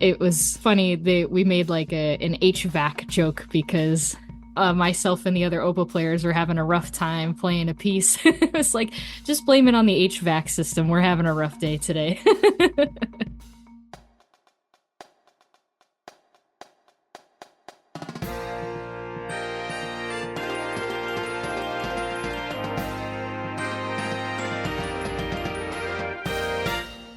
it was funny. We made like an HVAC joke because myself and the other Opal players were having a rough time playing a piece. It was like, just blame it on the HVAC system. We're having a rough day today.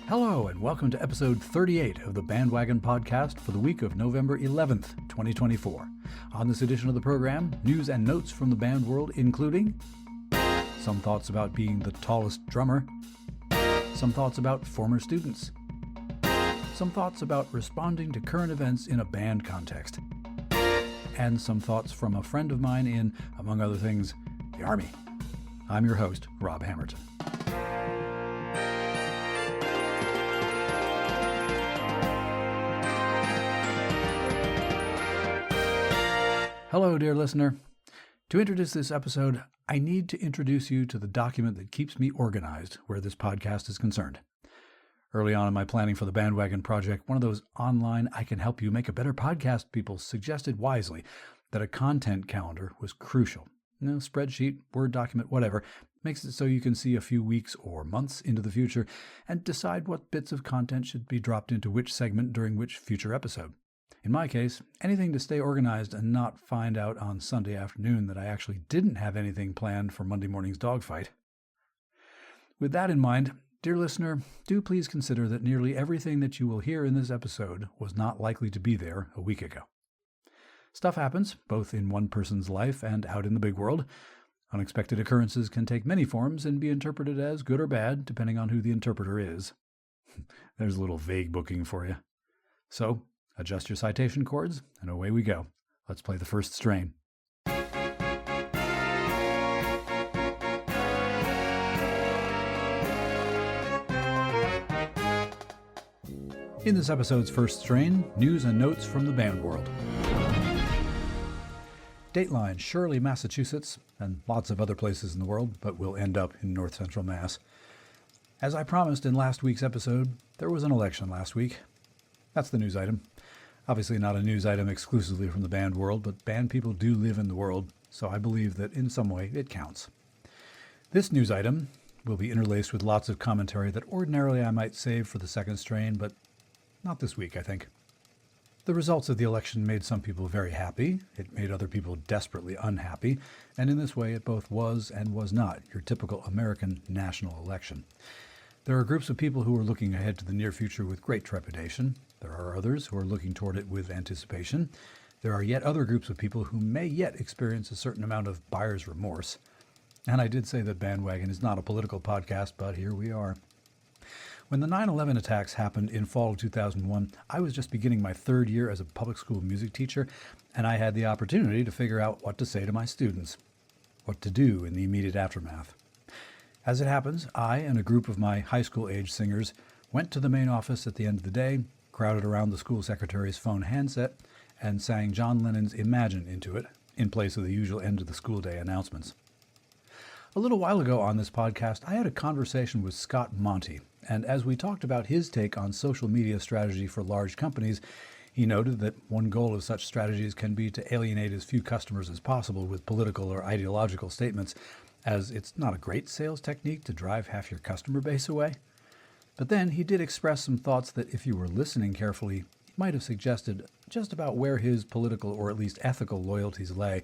Hello, and welcome to episode 38 of the BandWagon podcast for the week of November 11th, 2024. On this edition of the program, news and notes from the band world, including some thoughts about being the tallest drummer, some thoughts about former students, some thoughts about responding to current events in a band context, and some thoughts from a friend of mine in, among other things, the Army. I'm your host, Rob Hammerton. Hello, dear listener. To introduce this episode, I need to introduce you to the document that keeps me organized where this podcast is concerned. Early on in my planning for the BandWagon project, one of those online I can help you make a better podcast people suggested wisely that a content calendar was crucial. Spreadsheet, Word document, whatever, makes it so you can see a few weeks or months into the future and decide what bits of content should be dropped into which segment during which future episode. In my case, anything to stay organized and not find out on Sunday afternoon that I actually didn't have anything planned for Monday morning's dogfight. With that in mind, dear listener, do please consider that nearly everything that you will hear in this episode was not likely to be there a week ago. Stuff happens, both in one person's life and out in the big world. Unexpected occurrences can take many forms and be interpreted as good or bad, depending on who the interpreter is. There's a little vague booking for you. So, adjust your citation cords, and away we go. Let's play the first strain. In this episode's first strain, news and notes from the band world. Dateline, Shirley, Massachusetts, and lots of other places in the world, but we'll end up in north central Mass. As I promised in last week's episode, there was an election last week. That's the news item. Obviously not a news item exclusively from the band world, but band people do live in the world, so I believe that in some way it counts. This news item will be interlaced with lots of commentary that ordinarily I might save for the second strain, but not this week, I think. The results of the election made some people very happy, it made other people desperately unhappy, and in this way it both was and was not your typical American national election. There are groups of people who are looking ahead to the near future with great trepidation. There are others who are looking toward it with anticipation. There are yet other groups of people who may yet experience a certain amount of buyer's remorse. And I did say that BandWagon is not a political podcast, but here we are. When the 9/11 attacks happened in fall of 2001, I was just beginning my third year as a public school music teacher, and I had the opportunity to figure out what to say to my students, what to do in the immediate aftermath. As it happens, I and a group of my high school-age singers went to the main office at the end of the day, crowded around the school secretary's phone handset, and sang John Lennon's Imagine into it, in place of the usual end of the school day announcements. A little while ago on this podcast, I had a conversation with Scott Monty, and as we talked about his take on social media strategy for large companies, he noted that one goal of such strategies can be to alienate as few customers as possible with political or ideological statements, as it's not a great sales technique to drive half your customer base away. But then he did express some thoughts that, if you were listening carefully, he might have suggested just about where his political or at least ethical loyalties lay,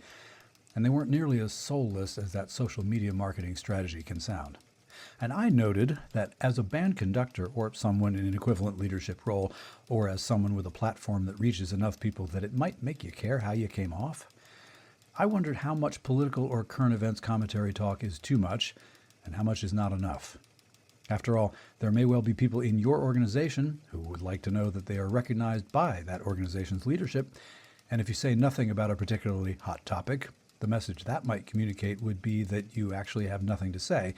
and they weren't nearly as soulless as that social media marketing strategy can sound. And I noted that as a band conductor or someone in an equivalent leadership role, or as someone with a platform that reaches enough people that it might make you care how you came off, I wondered how much political or current events commentary talk is too much and how much is not enough. After all, there may well be people in your organization who would like to know that they are recognized by that organization's leadership, and if you say nothing about a particularly hot topic, the message that might communicate would be that you actually have nothing to say,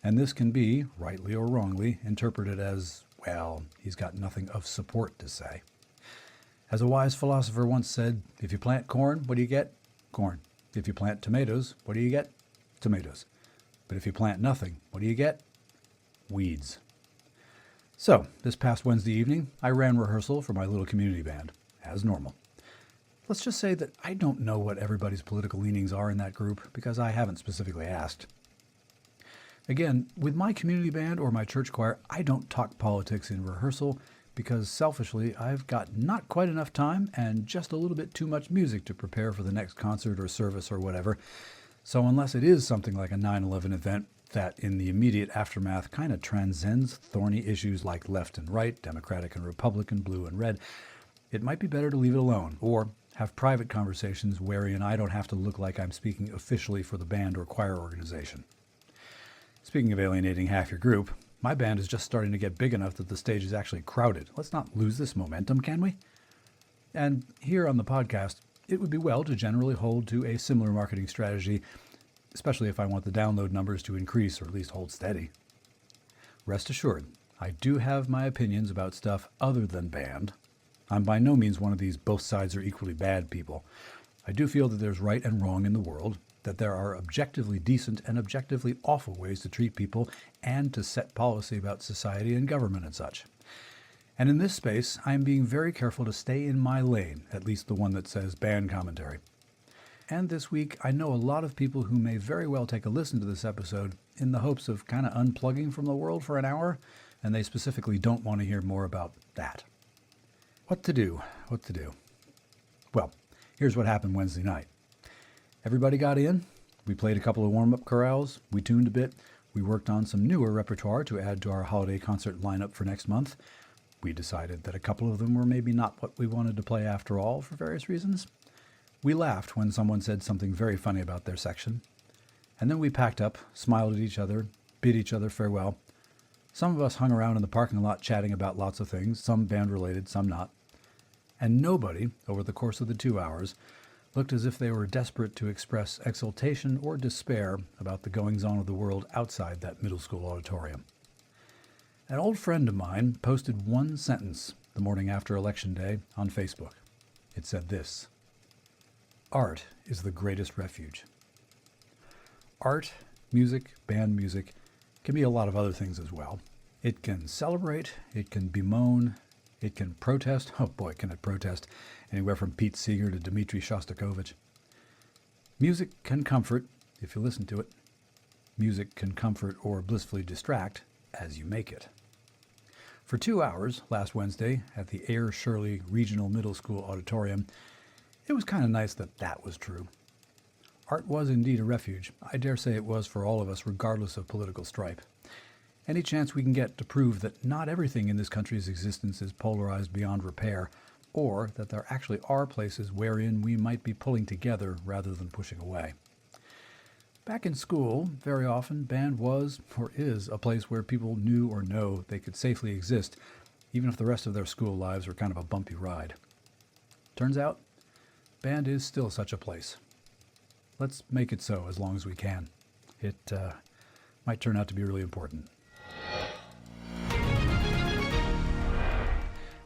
and this can be, rightly or wrongly, interpreted as, well, he's got nothing of support to say. As a wise philosopher once said, if you plant corn, what do you get? Corn. If you plant tomatoes, what do you get? Tomatoes. But if you plant nothing, what do you get? Weeds. So, this past Wednesday evening, I ran rehearsal for my little community band, as normal. Let's just say that I don't know what everybody's political leanings are in that group because I haven't specifically asked. Again, with my community band or my church choir, I don't talk politics in rehearsal because selfishly, I've got not quite enough time and just a little bit too much music to prepare for the next concert or service or whatever. So unless it is something like a 9/11 event that in the immediate aftermath kind of transcends thorny issues like left and right, Democratic and Republican, blue and red, it might be better to leave it alone or have private conversations wherein I don't have to look like I'm speaking officially for the band or choir organization. Speaking of alienating half your group, my band is just starting to get big enough that the stage is actually crowded. Let's not lose this momentum, can we? And here on the podcast, it would be well to generally hold to a similar marketing strategy, especially if I want the download numbers to increase or at least hold steady. Rest assured, I do have my opinions about stuff other than band. I'm by no means one of these both sides are equally bad people. I do feel that there's right and wrong in the world, that there are objectively decent and objectively awful ways to treat people and to set policy about society and government and such. And in this space, I am being very careful to stay in my lane, at least the one that says band commentary. And this week, I know a lot of people who may very well take a listen to this episode in the hopes of kind of unplugging from the world for an hour, and they specifically don't want to hear more about that. What to do? Well, here's what happened Wednesday night. Everybody got in. We played a couple of warm-up chorales. We tuned a bit. We worked on some newer repertoire to add to our holiday concert lineup for next month. We decided that a couple of them were maybe not what we wanted to play after all for various reasons. We laughed when someone said something very funny about their section. And then we packed up, smiled at each other, bid each other farewell. Some of us hung around in the parking lot chatting about lots of things, some band-related, some not. And nobody, over the course of the 2 hours, looked as if they were desperate to express exultation or despair about the goings-on of the world outside that middle school auditorium. An old friend of mine posted one sentence the morning after Election Day on Facebook. It said this: "Art is the greatest refuge." Art, music, band music, can be a lot of other things as well. It can celebrate, it can bemoan, it can protest. Oh boy, can it protest. Anywhere from Pete Seeger to Dmitri Shostakovich. Music can comfort, if you listen to it. Music can comfort or blissfully distract, as you make it. For 2 hours last Wednesday at the Ayer Shirley Regional Middle School Auditorium, it was kind of nice that that was true. Art was indeed a refuge. I dare say it was for all of us, regardless of political stripe. Any chance we can get to prove that not everything in this country's existence is polarized beyond repair, or that there actually are places wherein we might be pulling together rather than pushing away. Back in school, very often, band was, or is, a place where people knew or know they could safely exist, even if the rest of their school lives were kind of a bumpy ride. Turns out, band is still such a place. Let's make it so as long as we can. It might turn out to be really important.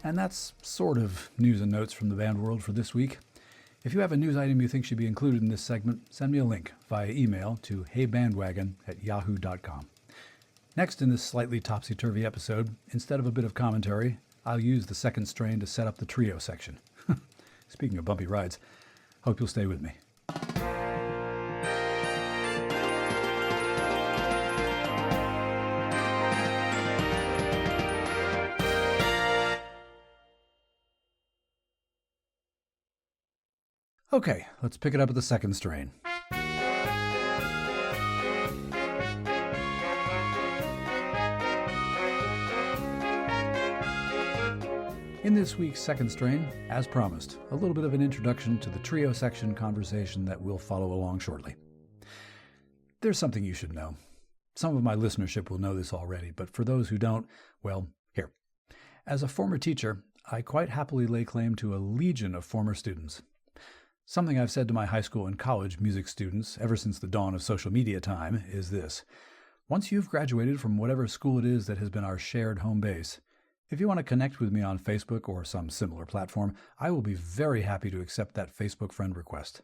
And that's sort of news and notes from the band world for this week. If you have a news item you think should be included in this segment, send me a link via email to heybandwagon@yahoo.com. Next in this slightly topsy-turvy episode, instead of a bit of commentary, I'll use the second strain to set up the trio section. Speaking of bumpy rides, hope you'll stay with me. Okay, let's pick it up at the second strain. In this week's second strain, as promised, a little bit of an introduction to the trio section conversation that will follow along shortly. There's something you should know. Some of my listenership will know this already, but for those who don't, well, here. As a former teacher, I quite happily lay claim to a legion of former students. Something I've said to my high school and college music students ever since the dawn of social media time is this: once you've graduated from whatever school it is that has been our shared home base, if you want to connect with me on Facebook or some similar platform, I will be very happy to accept that Facebook friend request.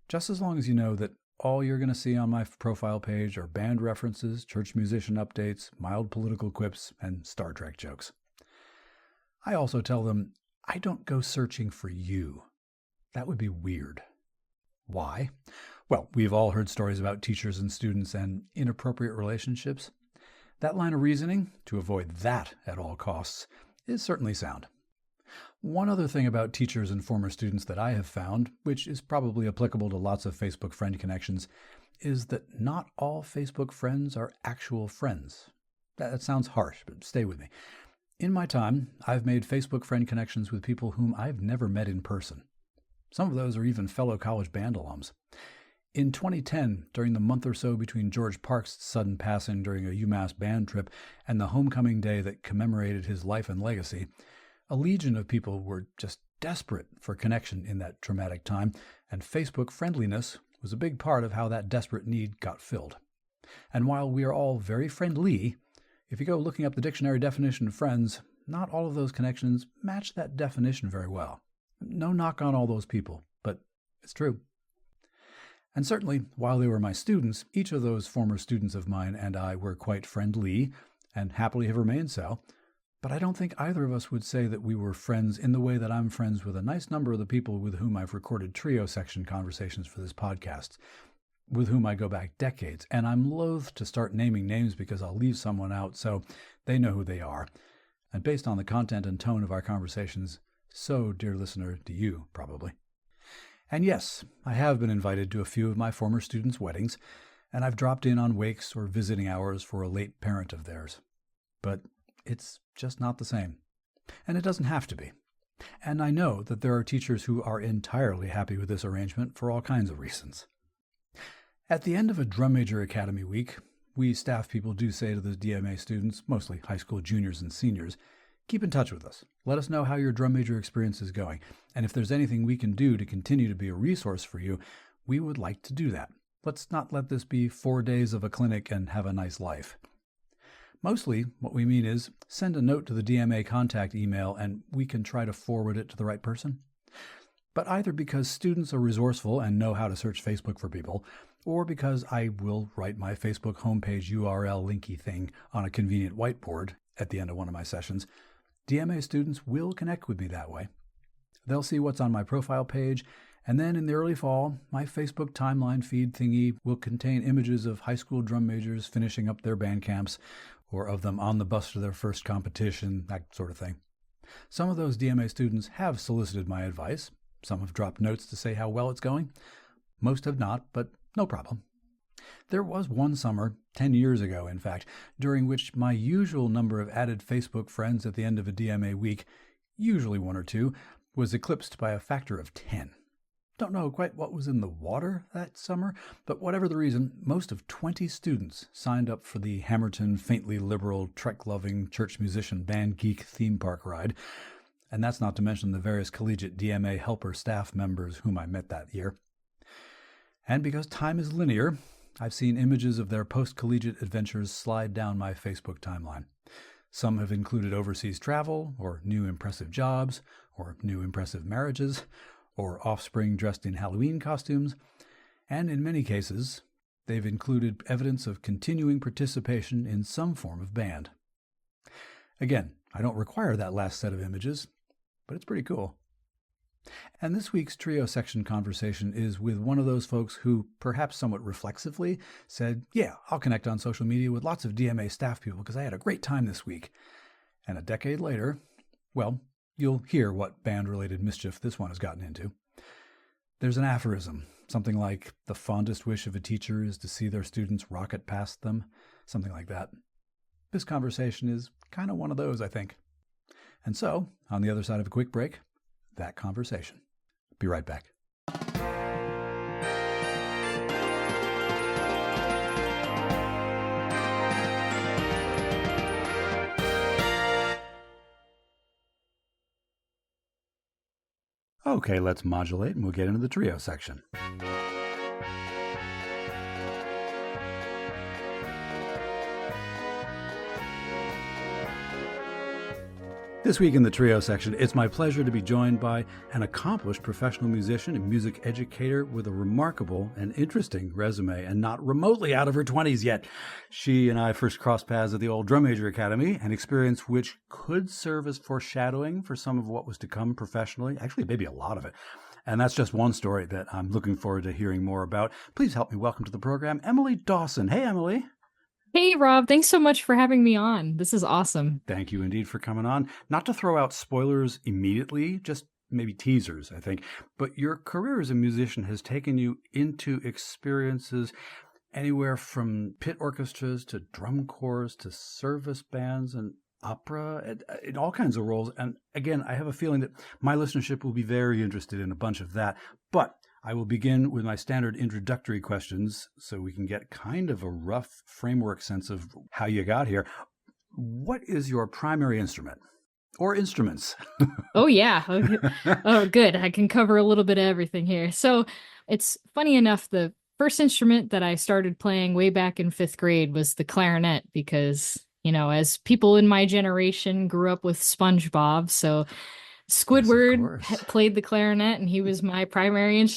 Just as long as you know that all you're going to see on my profile page are band references, church musician updates, mild political quips, and Star Trek jokes. I also tell them, I don't go searching for you. That would be weird. Why? Well, we've all heard stories about teachers and students and inappropriate relationships. That line of reasoning, to avoid that at all costs, is certainly sound. One other thing about teachers and former students that I have found, which is probably applicable to lots of Facebook friend connections, is that not all Facebook friends are actual friends. That sounds harsh, but stay with me. In my time, I've made Facebook friend connections with people whom I've never met in person. Some of those are even fellow college band alums. In 2010, during the month or so between George Parks' sudden passing during a UMass band trip and the homecoming day that commemorated his life and legacy, a legion of people were just desperate for connection in that traumatic time, and Facebook friendliness was a big part of how that desperate need got filled. And while we are all very friendly, if you go looking up the dictionary definition of friends, not all of those connections match that definition very well. No knock on all those people, but it's true. And certainly, while they were my students, each of those former students of mine and I were quite friendly, and happily have remained so. But I don't think either of us would say that we were friends in the way that I'm friends with a nice number of the people with whom I've recorded trio section conversations for this podcast, with whom I go back decades. And I'm loath to start naming names because I'll leave someone out, so they know who they are. And based on the content and tone of our conversations, so, dear listener, do you, probably. And yes, I have been invited to a few of my former students' weddings, and I've dropped in on wakes or visiting hours for a late parent of theirs. But it's just not the same. And it doesn't have to be. And I know that there are teachers who are entirely happy with this arrangement for all kinds of reasons. At the end of a Drum Major Academy week, we staff people do say to the DMA students, mostly high school juniors and seniors, keep in touch with us. Let us know how your drum major experience is going. And if there's anything we can do to continue to be a resource for you, we would like to do that. Let's not let this be 4 days of a clinic and have a nice life. Mostly, what we mean is send a note to the DMA contact email and we can try to forward it to the right person. But either because students are resourceful and know how to search Facebook for people, or because I will write my Facebook homepage URL linky thing on a convenient whiteboard at the end of one of my sessions, DMA students will connect with me that way. They'll see what's on my profile page, and then in the early fall, my Facebook timeline feed thingy will contain images of high school drum majors finishing up their band camps, or of them on the bus to their first competition, that sort of thing. Some of those DMA students have solicited my advice. Some have dropped notes to say how well it's going. Most have not, but no problem. There was one summer, 10 years ago in fact, during which my usual number of added Facebook friends at the end of a DMA week, usually 1 or 2, was eclipsed by a factor of 10. Don't know quite what was in the water that summer, but whatever the reason, most of 20 students signed up for the Hammerton faintly liberal, Trek-loving, church musician band geek theme park ride, and that's not to mention the various collegiate DMA helper staff members whom I met that year. And because time is linear, I've seen images of their post-collegiate adventures slide down my Facebook timeline. Some have included overseas travel, or new impressive jobs, or new impressive marriages, or offspring dressed in Halloween costumes, and in many cases, they've included evidence of continuing participation in some form of band. Again, I don't require that last set of images, but it's pretty cool. And this week's trio section conversation is with one of those folks who, perhaps somewhat reflexively, said, yeah, I'll connect on social media with lots of DMA staff people because I had a great time this week. And a decade later, well, you'll hear what band-related mischief this one has gotten into. There's an aphorism, something like, the fondest wish of a teacher is to see their students rocket past them, something like that. This conversation is kind of one of those, I think. And so, on the other side of a quick break, that conversation. Be right back. Okay, let's modulate and we'll get into the trio section. This week in the trio section, it's my pleasure to be joined by an accomplished professional musician and music educator with a remarkable and interesting resume, and not remotely out of her 20s yet. She and I first crossed paths at the old Drum Major Academy, an experience which could serve as foreshadowing for some of what was to come professionally, actually maybe a lot of it. And that's just one story that I'm looking forward to hearing more about. Please help me welcome to the program, Emily Dawson. Hey, Emily. Hey, Rob, thanks so much for having me on. This is awesome. Thank you indeed for coming on. Not to throw out spoilers immediately, just maybe teasers, I think. But your career as a musician has taken you into experiences anywhere from pit orchestras to drum corps to service bands and opera, in all kinds of roles. And again, I have a feeling that my listenership will be very interested in a bunch of that. But I will begin with my standard introductory questions so we can get kind of a rough framework sense of how you got here. What is your primary instrument or instruments? Oh, yeah. Oh, good. I can cover a little bit of everything here. So it's funny enough, the first instrument that I started playing way back in 5th grade was the clarinet because, you know, as people in my generation grew up with SpongeBob, so Squidward played the clarinet, and he was my primary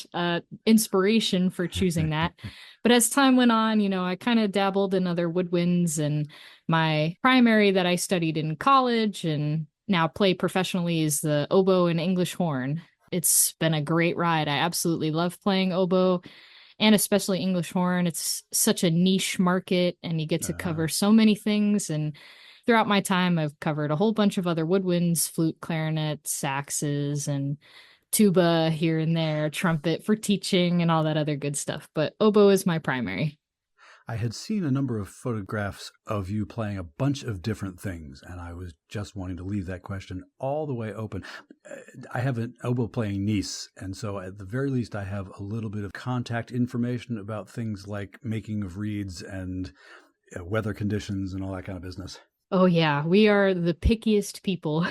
inspiration for choosing that. But as time went on, you know, I kind of dabbled in other woodwinds, and my primary that I studied in college and now play professionally is the oboe and English horn. It's been a great ride. I absolutely love playing oboe and especially English horn. It's such a niche market, and you get to cover so many things. And throughout my time, I've covered a whole bunch of other woodwinds, flute, clarinet, saxes, and tuba here and there, trumpet for teaching, and all that other good stuff. But oboe is my primary. I had seen a number of photographs of you playing a bunch of different things, and I was just wanting to leave that question all the way open. I have an oboe playing niece, and so at the very least I have a little bit of contact information about things like making of reeds and weather conditions and all that kind of business. Oh, yeah. We are the pickiest people.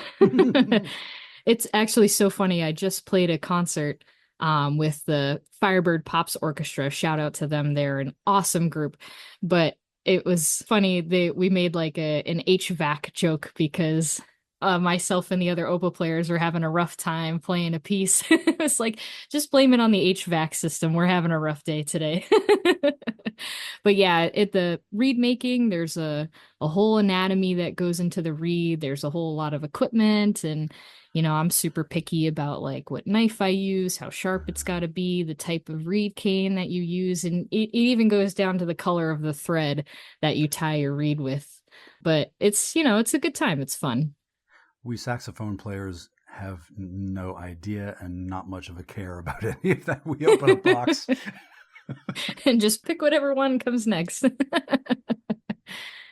It's actually so funny. I just played a concert with the Firebird Pops Orchestra. Shout out to them. They're an awesome group. But it was funny. We made like an HVAC joke because myself and the other oboe players were having a rough time playing a piece. It was like, just blame it on the HVAC system. We're having a rough day today. But yeah, the reed making, there's a whole anatomy that goes into the reed. There's a whole lot of equipment, and you know, I'm super picky about like what knife I use, how sharp it's got to be, the type of reed cane that you use, and it even goes down to the color of the thread that you tie your reed with. But it's, you know, it's a good time. It's fun. We saxophone players have no idea and not much of a care about any of that. We open a box and just pick whatever one comes next.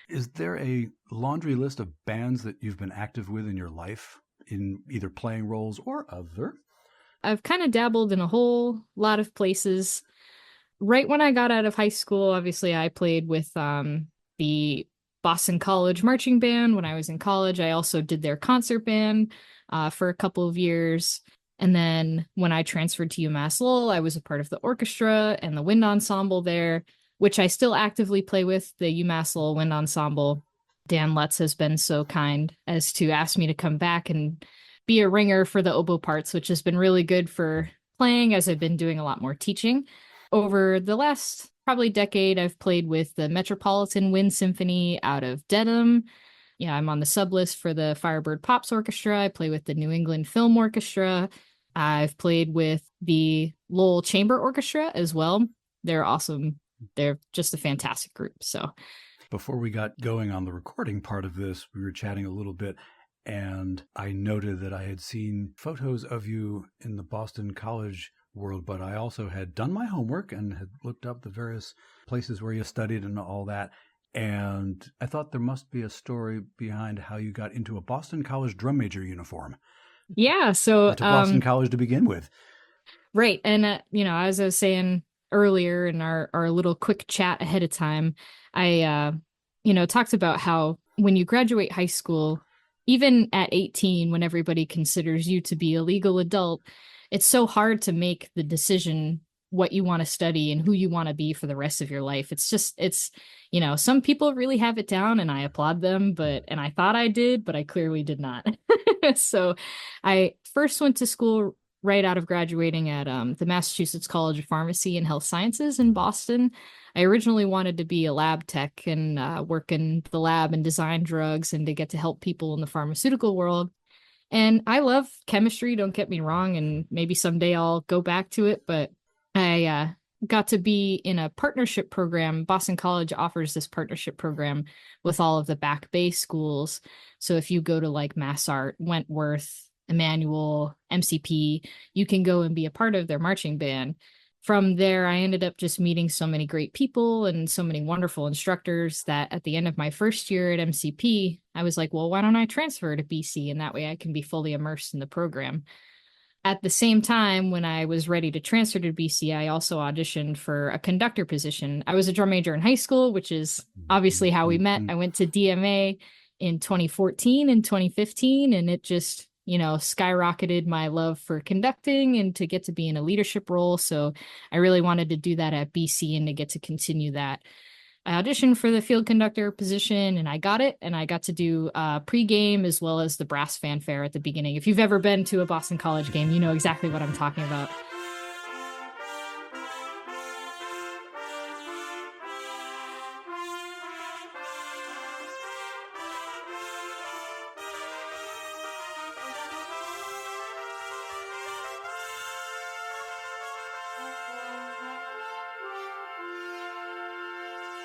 Is there a laundry list of bands that you've been active with in your life, in either playing roles or other? I've kind of dabbled in a whole lot of places. Right when I got out of high school, obviously I played with the Boston College marching band when I was in college. I also did their concert band for a couple of years. And then when I transferred to UMass Lowell, I was a part of the orchestra and the wind ensemble there, which I still actively play with, the UMass Lowell Wind Ensemble. Dan Lutz has been so kind as to ask me to come back and be a ringer for the oboe parts, which has been really good for playing as I've been doing a lot more teaching. Over the last probably decade, I've played with the Metropolitan Wind Symphony out of Dedham. Yeah, I'm on the sub list for the Firebird Pops Orchestra. I play with the New England Film Orchestra. I've played with the Lowell Chamber Orchestra as well. They're awesome. They're just a fantastic group. So before we got going on the recording part of this, we were chatting a little bit, and I noted that I had seen photos of you in the Boston College world, but I also had done my homework and had looked up the various places where you studied and all that. And I thought there must be a story behind how you got into a Boston College drum major uniform. Yeah, so to Boston College to begin with. Right. And you know, as I was saying earlier in our little quick chat ahead of time, I you know, talked about how when you graduate high school, even at 18, when everybody considers you to be a legal adult, it's so hard to make the decision what you want to study and who you want to be for the rest of your life. Some people really have it down and I applaud them, and I thought I did, but I clearly did not. So I first went to school right out of graduating at the Massachusetts College of Pharmacy and Health Sciences in Boston. I originally wanted to be a lab tech and work in the lab and design drugs and to get to help people in the pharmaceutical world. And I love chemistry, don't get me wrong, and maybe someday I'll go back to it, but I got to be in a partnership program. Boston College offers this partnership program with all of the back bay schools. So if you go to like MassArt, Wentworth, Emmanuel, MCP, you can go and be a part of their marching band. From there, I ended up just meeting so many great people and so many wonderful instructors that at the end of my first year at MCP, I was like, well, why don't I transfer to BC? And that way I can be fully immersed in the program. At the same time, when I was ready to transfer to BC, I also auditioned for a conductor position. I was a drum major in high school, which is obviously how we met. I went to DMA in 2014 and 2015, and it just skyrocketed my love for conducting and to get to be in a leadership role. So I really wanted to do that at BC and to get to continue that. I auditioned for the field conductor position and I got it. And I got to do pregame as well as the brass fanfare at the beginning. If you've ever been to a Boston College game, you know exactly what I'm talking about.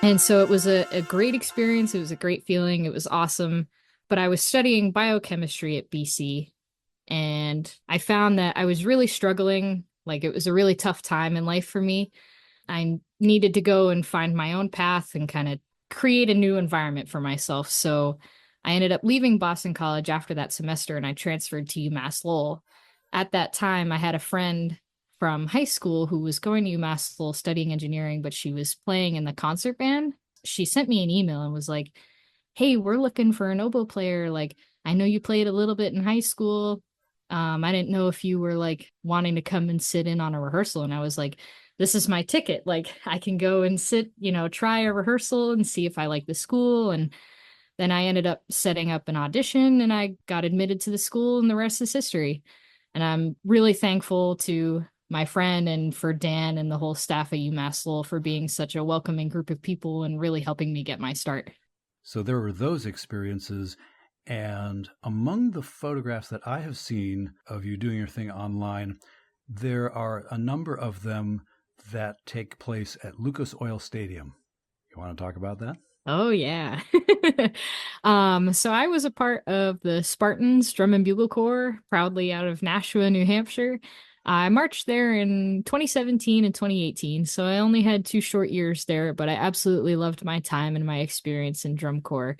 And so it was a great experience. It was a great feeling. It was awesome. But I was studying biochemistry at BC, and I found that I was really struggling. Like it was a really tough time in life for me. I needed to go and find my own path and kind of create a new environment for myself. So I ended up leaving Boston College after that semester and I transferred to UMass Lowell. At that time, I had a friend from high school who was going to UMass Lowell studying engineering, but she was playing in the concert band. She sent me an email and was like, hey, we're looking for an oboe player. Like, I know you played a little bit in high school. I didn't know if you were like wanting to come and sit in on a rehearsal. And I was like, this is my ticket. Like I can go and sit, try a rehearsal and see if I like the school. And then I ended up setting up an audition and I got admitted to the school and the rest is history. And I'm really thankful to my friend and for Dan and the whole staff at UMass Lowell for being such a welcoming group of people and really helping me get my start. So there were those experiences. And among the photographs that I have seen of you doing your thing online, there are a number of them that take place at Lucas Oil Stadium. You want to talk about that? Oh, yeah. So I was a part of the Spartans Drum and Bugle Corps, proudly out of Nashua, New Hampshire. I marched there in 2017 and 2018, so I only had 2 short years there, but I absolutely loved my time and my experience in drum corps.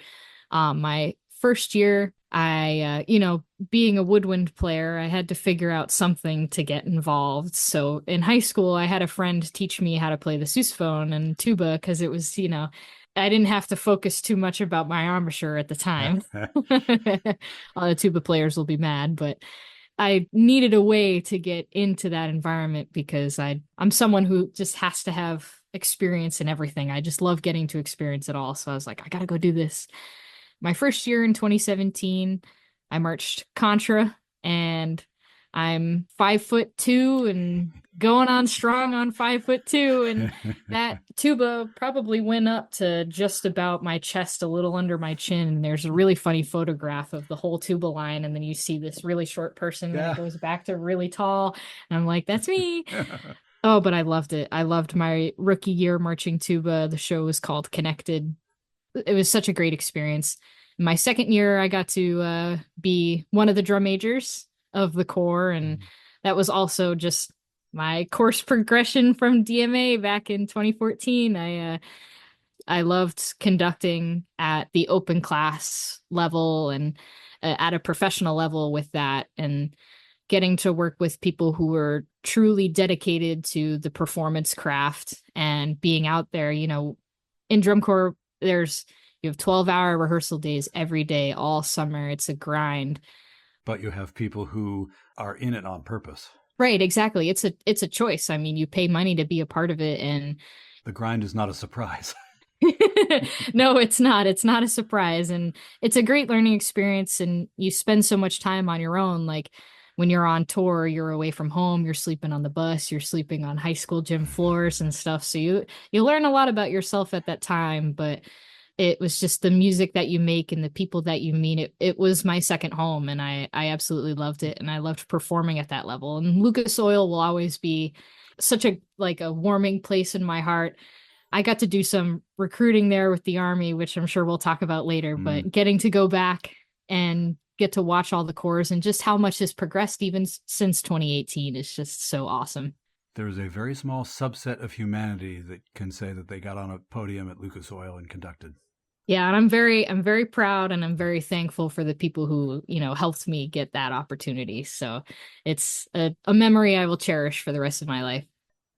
My first year, being a woodwind player, I had to figure out something to get involved. So in high school, I had a friend teach me how to play the sousaphone and tuba because it was, I didn't have to focus too much about my embouchure at the time. All the tuba players will be mad, but I needed a way to get into that environment because I'm someone who just has to have experience in everything. I just love getting to experience it all. So I was like, I got to go do this. My first year in 2017, I marched Contra and I'm 5'2" and going on strong on 5'2", and that tuba probably went up to just about my chest, a little under my chin. And there's a really funny photograph of the whole tuba line, and then you see this really short person that goes back to really tall, and I'm like, that's me. Oh, but I loved it. I loved my rookie year marching tuba. The show was called Connected. It was such a great experience. My second year, I got to be one of the drum majors of the Corps, and that was also just my course progression from DMA back in 2014. I loved conducting at the open class level and at a professional level with that, and getting to work with people who were truly dedicated to the performance craft and being out there. In drum corps, you have 12-hour rehearsal days every day, all summer. It's a grind. But you have people who are in it on purpose. Right, exactly. It's a choice. I mean, you pay money to be a part of it, and The grind is not a surprise. no, it's not. It's not a surprise. And it's a great learning experience. And you spend so much time on your own. Like when you're on tour, you're away from home, you're sleeping on the bus, you're sleeping on high school gym floors and stuff. So you learn a lot about yourself at that time. But it was just the music that you make and the people that you meet. It was my second home, and I absolutely loved it. And I loved performing at that level. And Lucas Oil will always be such a like a warming place in my heart. I got to do some recruiting there with the Army, which I'm sure we'll talk about later, Mm. but getting to go back and get to watch all the corps and just how much has progressed even since 2018 is just so awesome. There's a very small subset of humanity that can say that they got on a podium at Lucas Oil and conducted. Yeah, and I'm very proud and I'm very thankful for the people who, helped me get that opportunity. So it's a memory I will cherish for the rest of my life.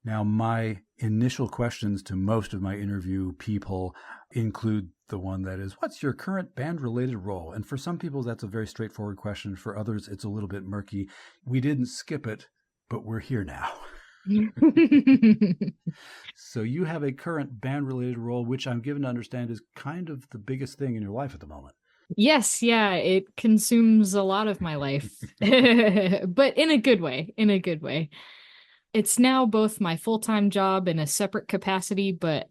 Now, my initial questions to most of my interview people include the one that is, what's your current band related role? And for some people, that's a very straightforward question. For others, it's a little bit murky. We didn't skip it, but we're here now. So you have a current band related role, which I'm given to understand is kind of the biggest thing in your life at the moment. Yes, yeah, it consumes a lot of my life, but in a good way, in a good way. It's now both my full-time job in a separate capacity, but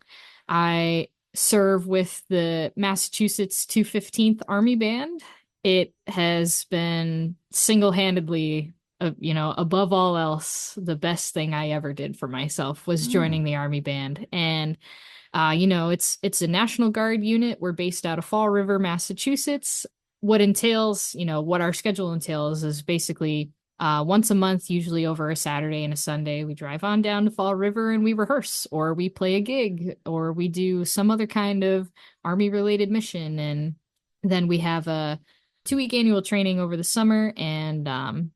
I serve with the Massachusetts 215th Army Band. It has been single-handedly, above all else, the best thing I ever did for myself was joining the Army Band. And it's a National Guard unit. We're based out of Fall River, Massachusetts. What our schedule entails is basically once a month, usually over a Saturday and a Sunday, we drive on down to Fall River and we rehearse, or we play a gig, or we do some other kind of Army related mission. And then we have a 2-week annual training over the summer, and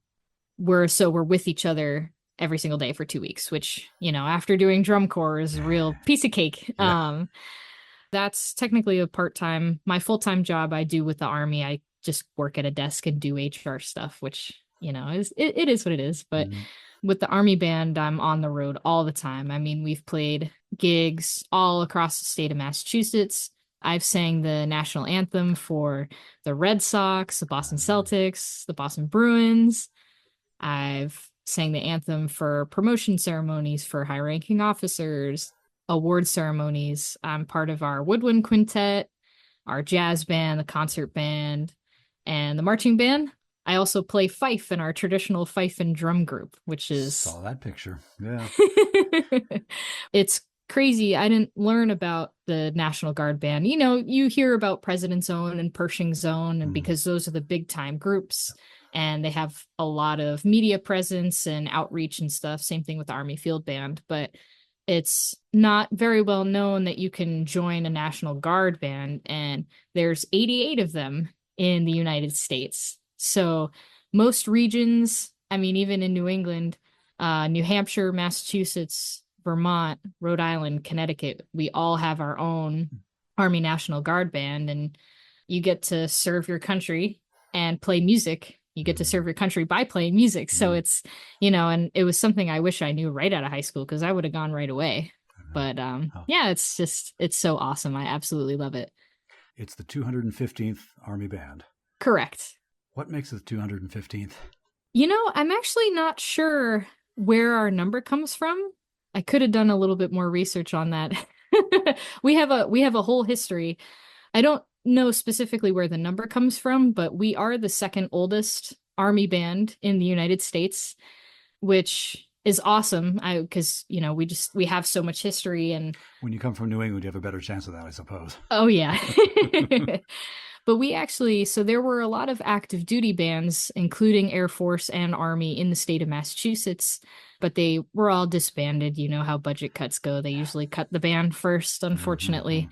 we're with each other every single day for 2 weeks, which, after doing drum corps is a real piece of cake. Yeah. That's technically my full-time job I do with the Army. I just work at a desk and do HR stuff, which, it is what it is. But with the Army Band, I'm on the road all the time. I mean, we've played gigs all across the state of Massachusetts. I've sang the national anthem for the Red Sox, the Boston Celtics, the Boston Bruins. I've sang the anthem for promotion ceremonies for high-ranking officers, award ceremonies. I'm part of our woodwind quintet, our jazz band, the concert band, and the marching band. I also play fife in our traditional fife and drum group, which is... Saw that picture. Yeah. It's crazy. I didn't learn about the National Guard band. You hear about President's Own and Pershing's Own, and because those are the big time groups and they have a lot of media presence and outreach and stuff. Same thing with the Army Field Band, but it's not very well known that you can join a National Guard band, and there's 88 of them in the United States. So most regions, I mean, even in New England, New Hampshire, Massachusetts, Vermont, Rhode Island, Connecticut, we all have our own Army National Guard band, and you get to serve your country and play music. You get to serve your country by playing music. So it's, and it was something I wish I knew right out of high school, because I would have gone right away. But yeah, it's so awesome. I absolutely love it. It's the 215th Army Band. Correct. What makes it the 215th? I'm actually not sure where our number comes from. I could have done a little bit more research on that. We have a whole history. I don't know specifically where the number comes from, but we are the second oldest Army band in the United States, which is awesome. Because we have so much history, and when you come from New England, you have a better chance of that, I suppose. Oh yeah. But so there were a lot of active duty bands, including Air Force and Army, in the state of Massachusetts, but they were all disbanded. You know how budget cuts go. They usually cut the band first, unfortunately.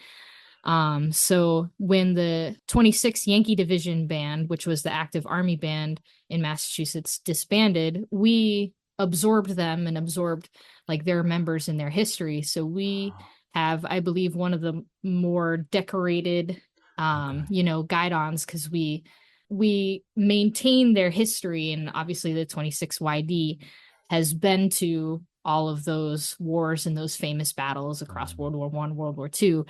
So when the 26th Yankee Division Band, which was the active Army band in Massachusetts, disbanded, we absorbed them and absorbed like their members and their history. So we have, I believe, one of the more decorated guidons, because we maintain their history. And obviously the 26 YD has been to all of those wars and those famous battles across Mm. World War I, World War II.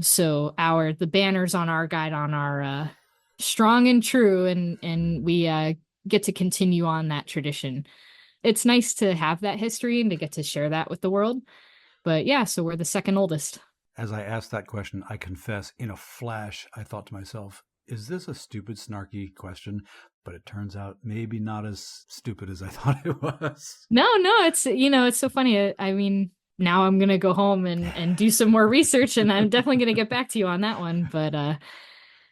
So the banners on our guidon are strong and true, and we get to continue on that tradition. It's nice to have that history and to get to share that with the world. But yeah, so we're the second oldest. As I asked that question, I confess, in a flash, I thought to myself, is this a stupid, snarky question? But it turns out maybe not as stupid as I thought it was. No, it's so funny. I mean, now I'm gonna go home and do some more research, and I'm definitely gonna get back to you on that one. But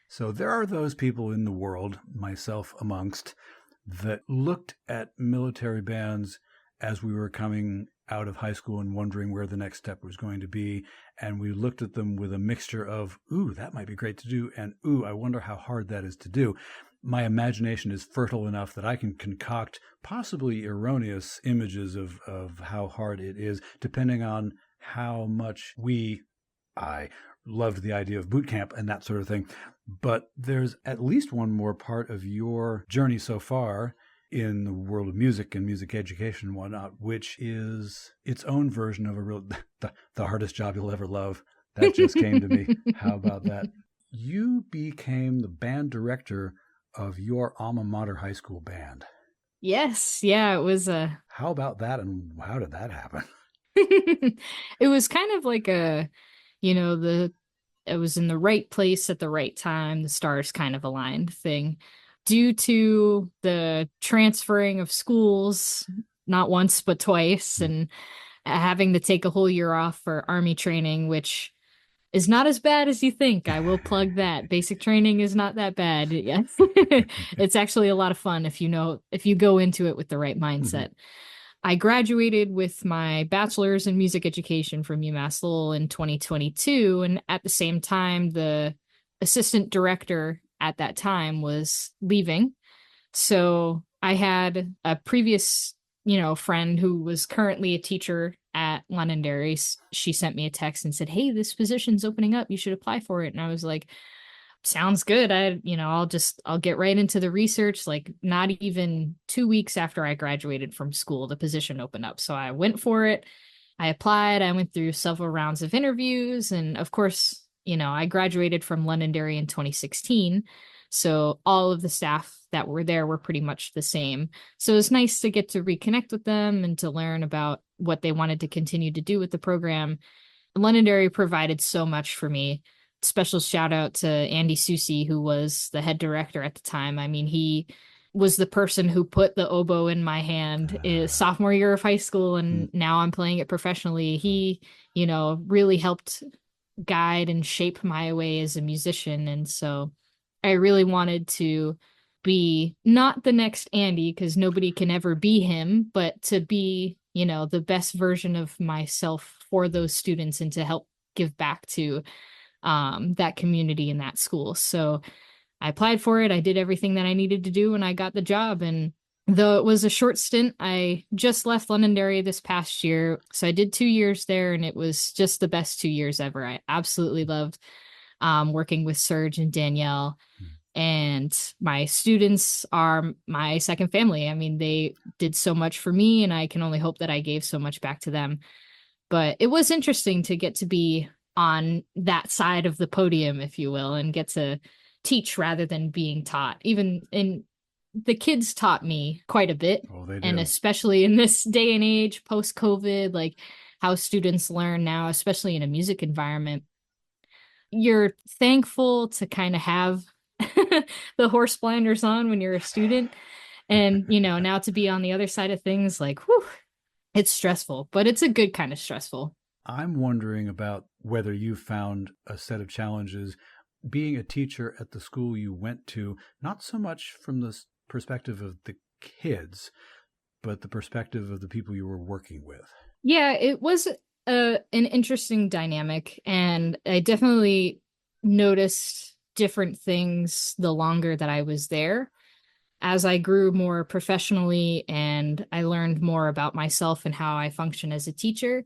So there are those people in the world, myself amongst, that looked at military bands as we were coming out of high school and wondering where the next step was going to be. And we looked at them with a mixture of, ooh, that might be great to do, and ooh, I wonder how hard that is to do. My imagination is fertile enough that I can concoct possibly erroneous images of how hard it is, depending on how much I loved the idea of boot camp and that sort of thing. But there's at least one more part of your journey so far in the world of music and music education and whatnot, which is its own version of the hardest job you'll ever love. That just came to me. How about that? You became the band director of your alma mater high school band. yes, yeah, it was How about that, and how did that happen? it was kind of like it was in the right place at the right time, the stars kind of aligned thing. Due to the transferring of schools, not once but twice, and having to take a whole year off for army training, which is not as bad as you think. I will plug that. Basic training is not that bad. Yeah. It's actually a lot of fun if you go into it with the right mindset. I graduated with my bachelor's in music education from UMass Lowell in 2022. And at the same time, the assistant director at that time was leaving. So I had a previous, friend who was currently a teacher at Londonderry. She sent me a text and said, "Hey, this position's opening up. You should apply for it." And I was like, sounds good. I'll get right into the research. Like, not even 2 weeks after I graduated from school, the position opened up. So I went for it. I applied. I went through several rounds of interviews. And of course, I graduated from Londonderry in 2016. So all of the staff that were there were pretty much the same. So it was nice to get to reconnect with them and to learn about what they wanted to continue to do with the program. Londonderry provided so much for me. Special shout out to Andy Susi, who was the head director at the time. I mean, he was the person who put the oboe in my hand sophomore year of high school, and now I'm playing it professionally. He, really helped guide and shape my way as a musician. And so I really wanted to be not the next Andy, because nobody can ever be him, but to be, the best version of myself for those students and to help give back to that community in that school. So I applied for it. I did everything that I needed to do, and I got the job. And though it was a short stint, I just left Londonderry this past year. So I did 2 years there, and it was just the best 2 years ever. I absolutely loved working with Serge and Danielle. And my students are my second family. I mean, they did so much for me, and I can only hope that I gave so much back to them. But it was interesting to get to be on that side of the podium, if you will, and get to teach rather than being taught. The kids taught me quite a bit. Oh, they do. And especially in this day and age, post-COVID, like how students learn now, especially in a music environment, you're thankful to kind of have the horse blinders on when you're a student. And, now to be on the other side of things, like, whew, it's stressful, but it's a good kind of stressful. I'm wondering about whether you found a set of challenges being a teacher at the school you went to, not so much from the perspective of the kids, but the perspective of the people you were working with. Yeah, it was an interesting dynamic, and I definitely noticed different things the longer that I was there. As I grew more professionally and I learned more about myself and how I function as a teacher,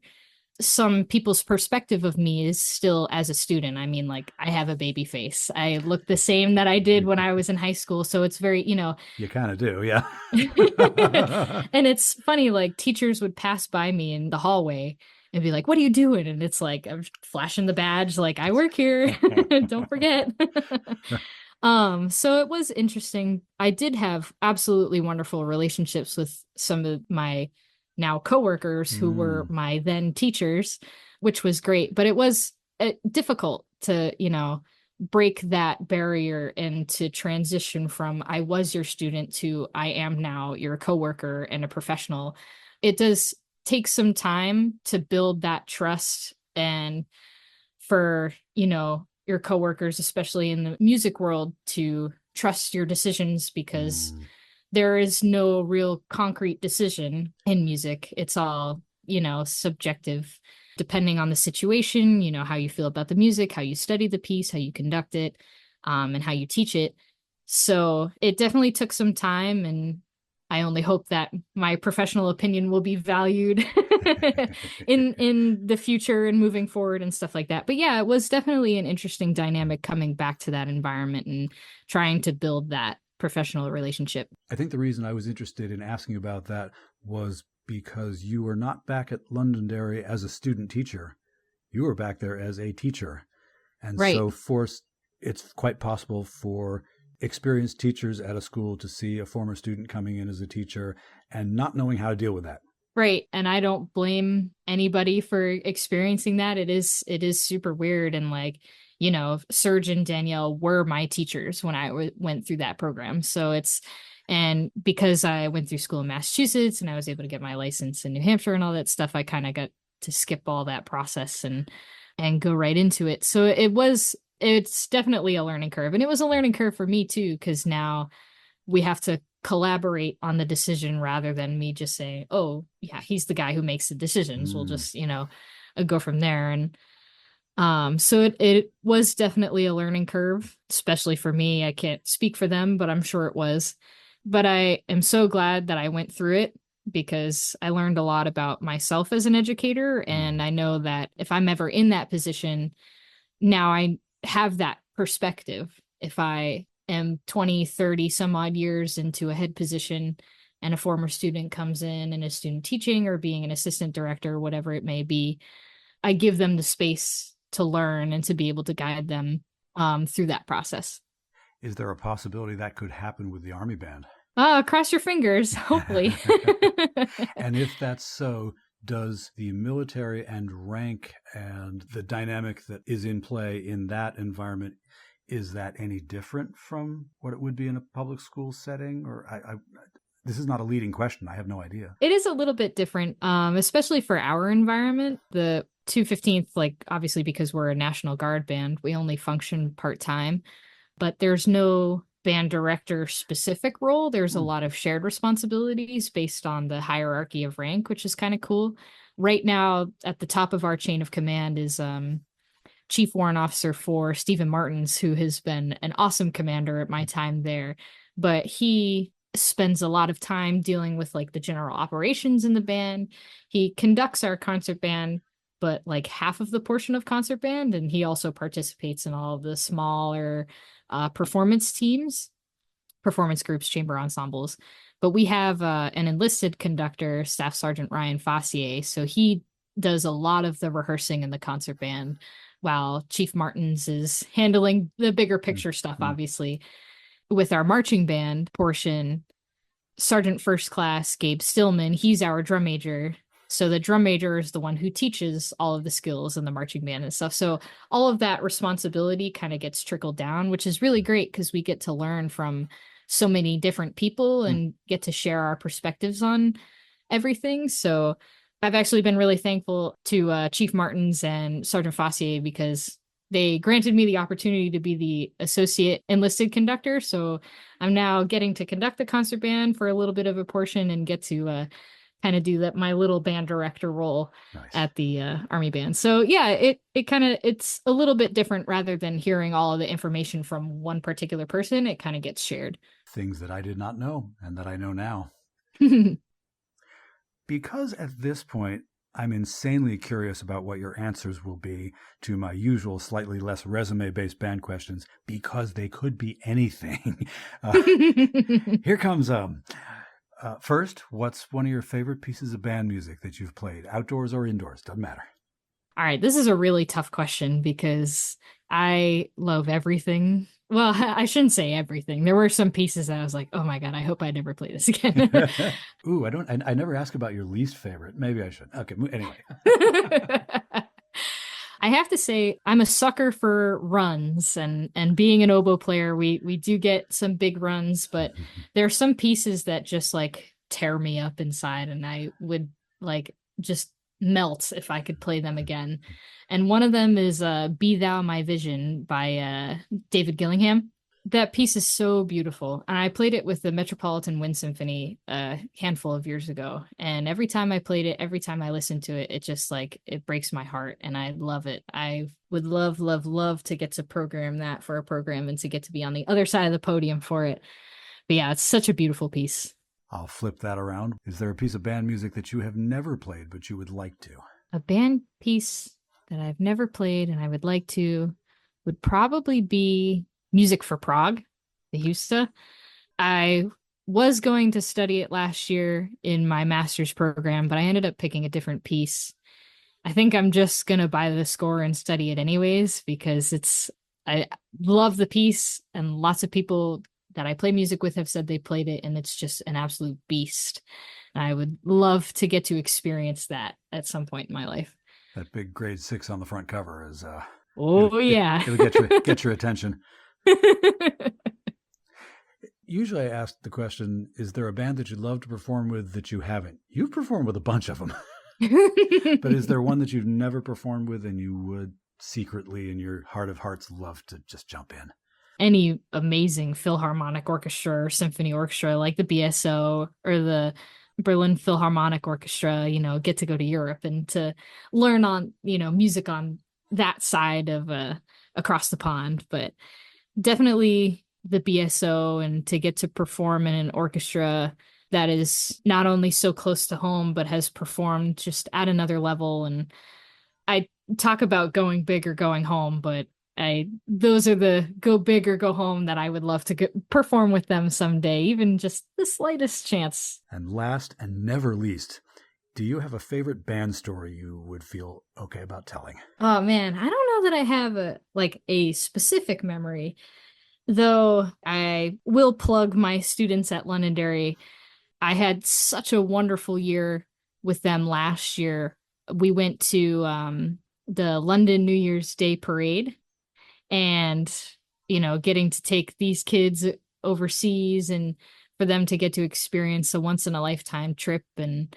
some people's perspective of me is still as a student. I mean, like, I have a baby face. I look the same that I did when I was in high school. So it's very, You kind of do, yeah. and it's funny, like, teachers would pass by me in the hallway and be like, "What are you doing?" And it's like, I'm flashing the badge, like, I work here. Don't forget. So it was interesting. I did have absolutely wonderful relationships with some of my now coworkers who were my then teachers, which was great. But it was difficult to, break that barrier and to transition from I was your student to I am now your coworker and a professional. It does take some time to build that trust and for, your coworkers, especially in the music world, to trust your decisions because there is no real concrete decision in music. It's all, subjective, depending on the situation, how you feel about the music, how you study the piece, how you conduct it, and how you teach it. So it definitely took some time, and I only hope that my professional opinion will be valued in the future and moving forward and stuff like that. But yeah, it was definitely an interesting dynamic coming back to that environment and trying to build that professional relationship. I think the reason I was interested in asking about that was because you were not back at Londonderry as a student teacher. You were back there as a teacher. And Right. so it's quite possible for experienced teachers at a school to see a former student coming in as a teacher and not knowing how to deal with that. Right. And I don't blame anybody for experiencing that. It is super weird. And like, Serge and Danielle were my teachers when I went through that program. And because I went through school in Massachusetts and I was able to get my license in New Hampshire and all that stuff, I kind of got to skip all that process and go right into it. So it's definitely a learning curve. And it was a learning curve for me too, because now we have to collaborate on the decision rather than me just saying, oh, yeah, he's the guy who makes the decisions. We'll just, go from there. And so it was definitely a learning curve, especially for me. I can't speak for them, but I'm sure it was. But I am so glad that I went through it because I learned a lot about myself as an educator. And I know that if I'm ever in that position, now I have that perspective. If I am 20, 30 some odd years into a head position and a former student comes in and is student teaching or being an assistant director, whatever it may be, I give them the space to learn and to be able to guide them through that process. Is there a possibility that could happen with the Army Band? Cross your fingers, hopefully. And if that's so, does the military and rank and the dynamic that is in play in that environment, is that any different from what it would be in a public school setting? Or this is not a leading question. I have no idea. It is a little bit different, especially for our environment. The 215th, like, obviously, because we're a National Guard band, we only function part-time, but there's no band director specific role. There's a lot of shared responsibilities based on the hierarchy of rank, which is kind of cool. Right now, at the top of our chain of command is Chief Warrant Officer 4, Stephen Martins, who has been an awesome commander at my time there. But he spends a lot of time dealing with like the general operations in the band. He conducts our concert band, but like half of the portion of concert band, and he also participates in all of the smaller performance teams, performance groups, chamber ensembles. But we have an enlisted conductor, Staff Sergeant Ryan Fossier, so he does a lot of the rehearsing in the concert band, while Chief Martins is handling the bigger picture stuff, obviously. With our marching band portion, Sergeant First Class Gabe Stillman, he's our drum major. So the drum major is the one who teaches all of the skills in the marching band and stuff. So all of that responsibility kind of gets trickled down, which is really great because we get to learn from so many different people and get to share our perspectives on everything. So I've actually been really thankful to Chief Martins and Sergeant Fossier because they granted me the opportunity to be the associate enlisted conductor. So I'm now getting to conduct the concert band for a little bit of a portion and get to kind of do my little band director role at the Army Band. So yeah, it's a little bit different rather than hearing all of the information from one particular person. It kind of gets shared. Things that I did not know and that I know now. Because at this point, I'm insanely curious about what your answers will be to my usual slightly less resume-based band questions, because they could be anything. Here comes first, what's one of your favorite pieces of band music that you've played, outdoors or indoors? Doesn't matter. All right, this is a really tough question because I love everything. Well, I shouldn't say everything. There were some pieces that I was like, "Oh my God, I hope I never play this again." Ooh, I never ask about your least favorite. Maybe I should. Okay, anyway. I have to say I'm a sucker for runs, and being an oboe player, we do get some big runs, but there are some pieces that just like tear me up inside, and I would like just melt if I could play them again. And one of them is Be Thou My Vision by David Gillingham. That piece is so beautiful. And I played it with the Metropolitan Wind Symphony a handful of years ago. And every time I played it, every time I listened to it, it just like it breaks my heart and I love it. I would love, love, love to get to program that for a program and to get to be on the other side of the podium for it. But yeah, it's such a beautiful piece. I'll flip that around. Is there a piece of band music that you have never played but you would like to? A band piece that I've never played and I would like to would probably be Music for Prague, the Husta. I was going to study it last year in my master's program, but I ended up picking a different piece. I think I'm just going to buy the score and study it anyways because I love the piece and lots of people that I play music with have said they played it and it's just an absolute beast. I would love to get to experience that at some point in my life. That big grade 6 on the front cover is yeah. It'll get your attention. Usually I ask the question, is there a band that you'd love to perform with that you haven't? You've performed with a bunch of them. But is there one that you've never performed with and you would secretly in your heart of hearts love to just jump in? Any amazing Philharmonic Orchestra or symphony orchestra like the BSO or the Berlin Philharmonic Orchestra, get to go to Europe and to learn on, music on that side of across the pond. But definitely the BSO and to get to perform in an orchestra that is not only so close to home, but has performed just at another level. And I talk about going big or going home, but those are the go big or go home that I would love to perform with them someday, even just the slightest chance. And last and never least, do you have a favorite band story you would feel okay about telling? Oh man, I don't know that I have a specific memory, though I will plug my students at Londonderry. I had such a wonderful year with them last year. We went to the London New Year's Day parade. And, getting to take these kids overseas and for them to get to experience a once in a lifetime trip and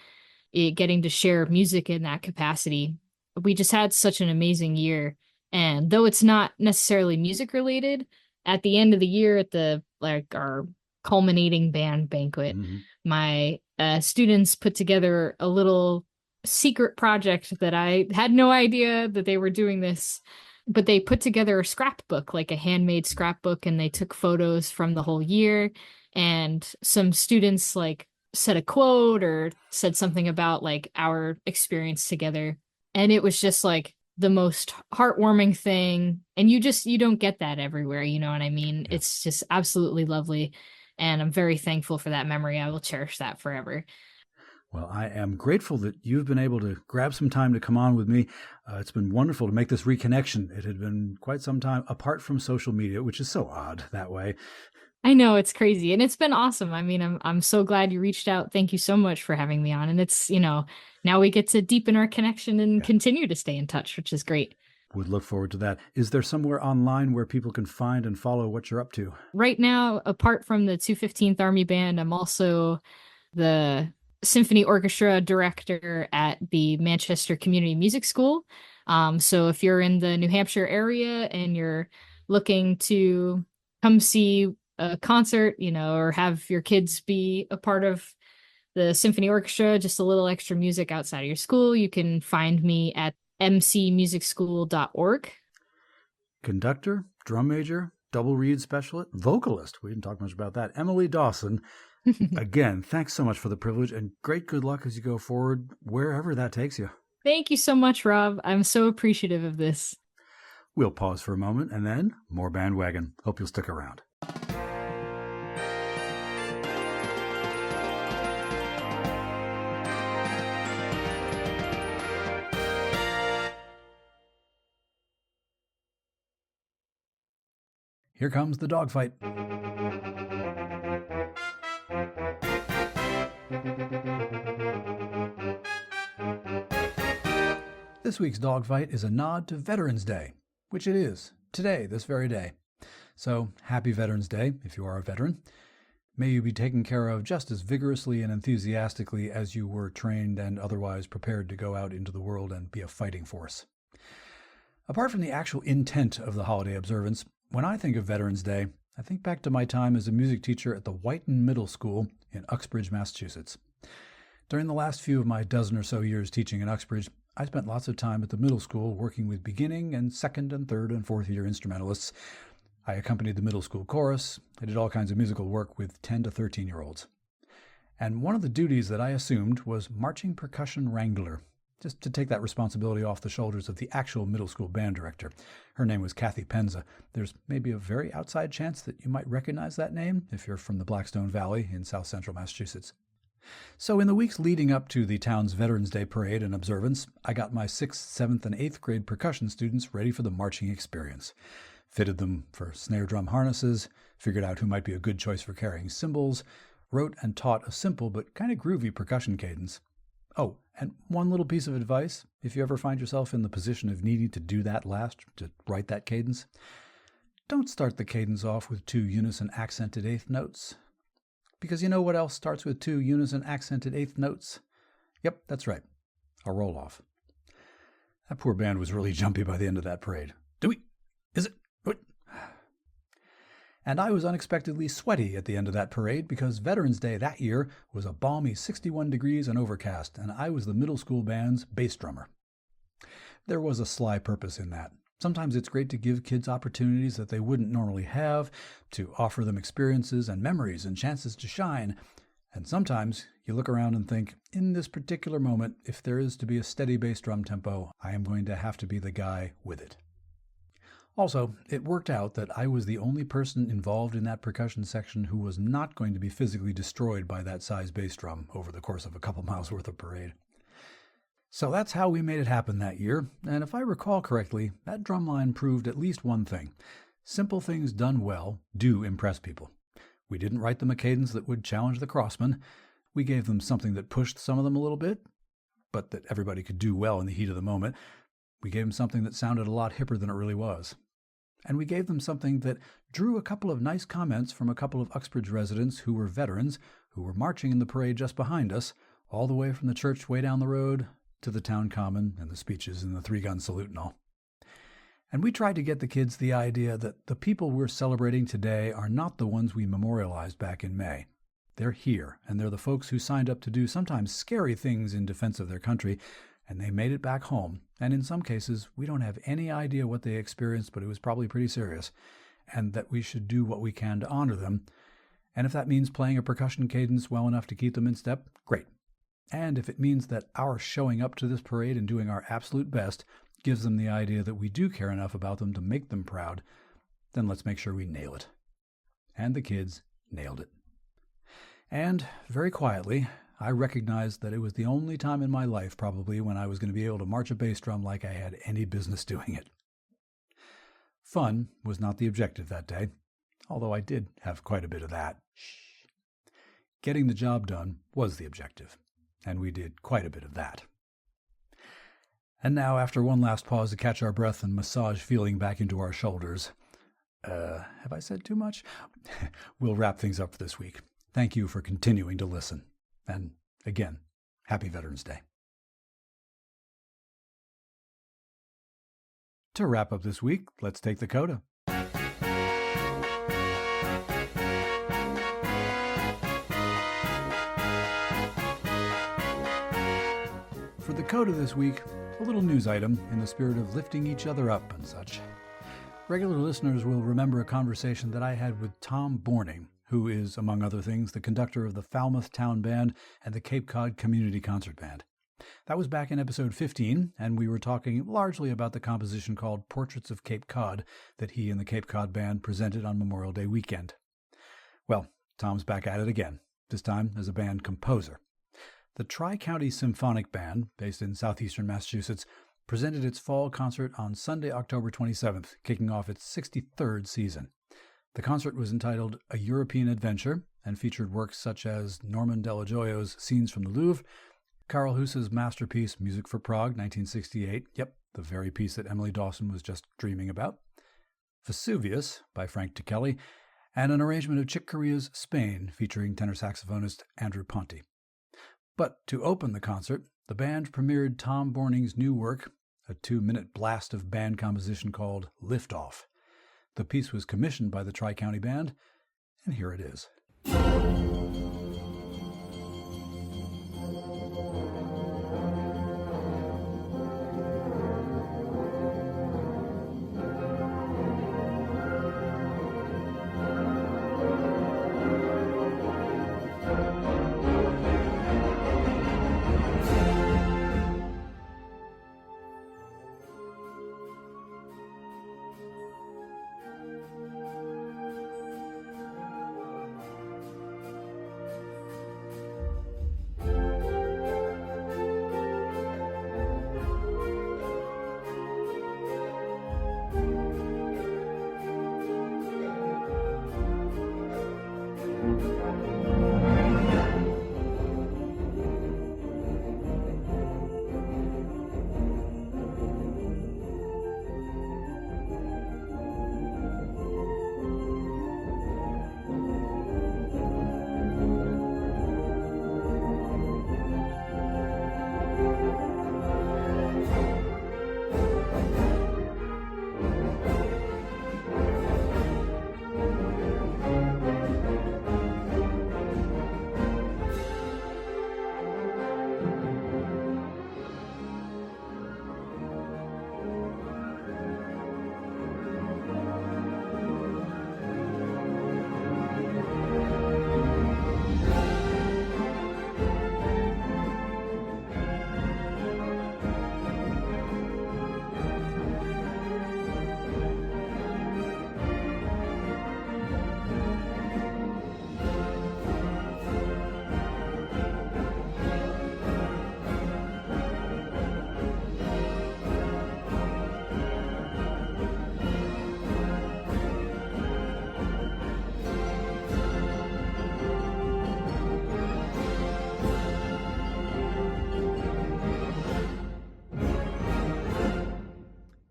getting to share music in that capacity. We just had such an amazing year. And though it's not necessarily music related, at the end of the year at our culminating band banquet, my students put together a little secret project that I had no idea that they were doing this. But they put together a scrapbook, like a handmade scrapbook, and they took photos from the whole year. And some students said a quote or said something about our experience together. And it was just the most heartwarming thing. And you don't get that everywhere. You know what I mean? Yeah. It's just absolutely lovely. And I'm very thankful for that memory. I will cherish that forever. Well, I am grateful that you've been able to grab some time to come on with me. It's been wonderful to make this reconnection. It had been quite some time apart from social media, which is so odd that way. I know, it's crazy. And it's been awesome. I mean, I'm so glad you reached out. Thank you so much for having me on. And it's, now we get to deepen our connection and continue to stay in touch, which is great. Would look forward to that. Is there somewhere online where people can find and follow what you're up to? Right now, apart from the 215th Army Band, I'm also the symphony orchestra director at the Manchester Community Music School. So if you're in the New Hampshire area and you're looking to come see a concert, or have your kids be a part of the symphony orchestra, just a little extra music outside of your school, you can find me at mcmusicschool.org. Conductor, drum major, double reed specialist, vocalist. We didn't talk much about that. Emily Dawson. Again, thanks so much for the privilege and great good luck as you go forward, wherever that takes you. Thank you so much, Rob. I'm so appreciative of this. We'll pause for a moment and then more Bandwagon. Hope you'll stick around. Here comes the dogfight. This week's dogfight is a nod to Veterans Day, which it is, today, this very day. So, happy Veterans Day, if you are a veteran. May you be taken care of just as vigorously and enthusiastically as you were trained and otherwise prepared to go out into the world and be a fighting force. Apart from the actual intent of the holiday observance, when I think of Veterans Day, I think back to my time as a music teacher at the Whiten Middle School in Uxbridge, Massachusetts. During the last few of my dozen or so years teaching in Uxbridge, I spent lots of time at the middle school working with beginning and second and third and fourth year instrumentalists. I accompanied the middle school chorus. I did all kinds of musical work with 10 to 13-year-olds. And one of the duties that I assumed was marching percussion wrangler, just to take that responsibility off the shoulders of the actual middle school band director. Her name was Kathy Penza. There's maybe a very outside chance that you might recognize that name if you're from the Blackstone Valley in south central Massachusetts. So in the weeks leading up to the town's Veterans Day parade and observance, I got my 6th, 7th, and 8th grade percussion students ready for the marching experience. Fitted them for snare drum harnesses, figured out who might be a good choice for carrying cymbals, wrote and taught a simple but kind of groovy percussion cadence. Oh, and one little piece of advice, if you ever find yourself in the position of needing to do that last, to write that cadence, don't start the cadence off with 2 unison accented 8th notes. Because you know what else starts with 2 unison accented 8th notes? Yep, that's right, a roll-off. That poor band was really jumpy by the end of that parade. Is it? And I was unexpectedly sweaty at the end of that parade because Veterans Day that year was a balmy 61 degrees and overcast, and I was the middle school band's bass drummer. There was a sly purpose in that. Sometimes it's great to give kids opportunities that they wouldn't normally have, to offer them experiences and memories and chances to shine. And sometimes you look around and think, in this particular moment, if there is to be a steady bass drum tempo, I am going to have to be the guy with it. Also, it worked out that I was the only person involved in that percussion section who was not going to be physically destroyed by that size bass drum over the course of a couple miles worth of parade. So that's how we made it happen that year, and if I recall correctly, that drumline proved at least one thing. Simple things done well do impress people. We didn't write them a cadence that would challenge the crossmen. We gave them something that pushed some of them a little bit, but that everybody could do well in the heat of the moment. We gave them something that sounded a lot hipper than it really was. And we gave them something that drew a couple of nice comments from a couple of Uxbridge residents who were veterans, who were marching in the parade just behind us, all the way from the church way down the road to the town common and the speeches and the 3-gun salute and all. And we tried to get the kids the idea that the people we're celebrating today are not the ones we memorialized back in May. They're here, and they're the folks who signed up to do sometimes scary things in defense of their country, and they made it back home. And in some cases, we don't have any idea what they experienced, but it was probably pretty serious, and that we should do what we can to honor them. And if that means playing a percussion cadence well enough to keep them in step, great. And if it means that our showing up to this parade and doing our absolute best gives them the idea that we do care enough about them to make them proud, then let's make sure we nail it. And the kids nailed it. And very quietly, I recognized that it was the only time in my life probably when I was going to be able to march a bass drum like I had any business doing it. Fun was not the objective that day, although I did have quite a bit of that. Getting the job done was the objective, and we did quite a bit of that. And now, after one last pause to catch our breath and massage feeling back into our shoulders, have I said too much? We'll wrap things up for this week. Thank you for continuing to listen. And again, happy Veterans Day. To wrap up this week, let's take the CODA. For the CODA this week, a little news item in the spirit of lifting each other up and such. Regular listeners will remember a conversation that I had with Tom Borning, who is, among other things, the conductor of the Falmouth Town Band and the Cape Cod Community Concert Band. That was back in episode 15, and we were talking largely about the composition called Portraits of Cape Cod that he and the Cape Cod Band presented on Memorial Day weekend. Well, Tom's back at it again, this time as a band composer. The Tri-County Symphonic Band, based in southeastern Massachusetts, presented its fall concert on Sunday, October 27th, kicking off its 63rd season. The concert was entitled A European Adventure and featured works such as Norman Delajoyo's Scenes from the Louvre, Karl Huss's masterpiece Music for Prague, 1968, yep, the very piece that Emily Dawson was just dreaming about, Vesuvius by Frank Ticheli, and an arrangement of Chick Corea's Spain featuring tenor saxophonist Andrew Ponte. But to open the concert, the band premiered Tom Borning's new work, a 2-minute blast of band composition called Lift Off. The piece was commissioned by the Tri-County Band, and here it is.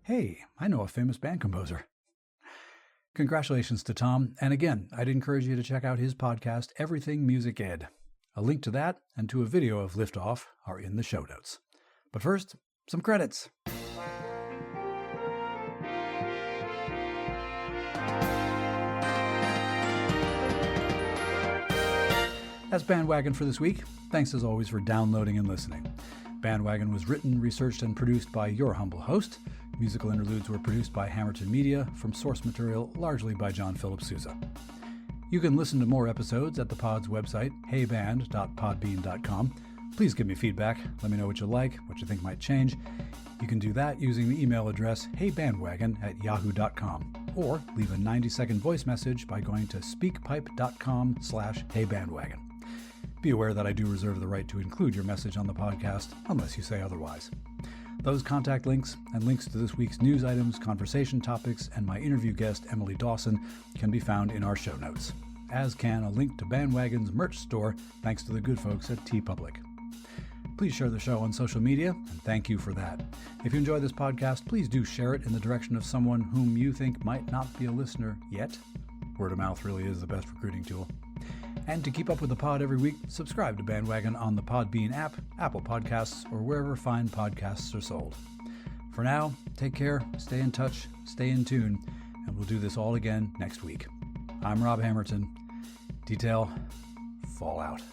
Hey, I know a famous band composer. Congratulations to Tom, and again, I'd encourage you to check out his podcast, Everything Music Ed. A link to that and to a video of Liftoff are in the show notes. But first, some credits. That's BandWagon for this week. Thanks as always for downloading and listening. BandWagon was written, researched, and produced by your humble host. Musical interludes were produced by Hammerton Media, from source material largely by John Philip Sousa. You can listen to more episodes at the pod's website, heyband.podbean.com. Please give me feedback. Let me know what you like, what you think might change. You can do that using the email address heybandwagon@yahoo.com, or leave a 90-second voice message by going to speakpipe.com/heybandwagon. Be aware that I do reserve the right to include your message on the podcast, unless you say otherwise. Those contact links and links to this week's news items, conversation topics, and my interview guest, Emily Dawson, can be found in our show notes, as can a link to BandWagon's merch store, thanks to the good folks at TeePublic. Please share the show on social media, and thank you for that. If you enjoy this podcast, please do share it in the direction of someone whom you think might not be a listener yet. Word of mouth really is the best recruiting tool. And to keep up with the pod every week, subscribe to BandWagon on the Podbean app, Apple Podcasts, or wherever fine podcasts are sold. For now, take care, stay in touch, stay in tune, and we'll do this all again next week. I'm Rob Hammerton. Detail, Fallout.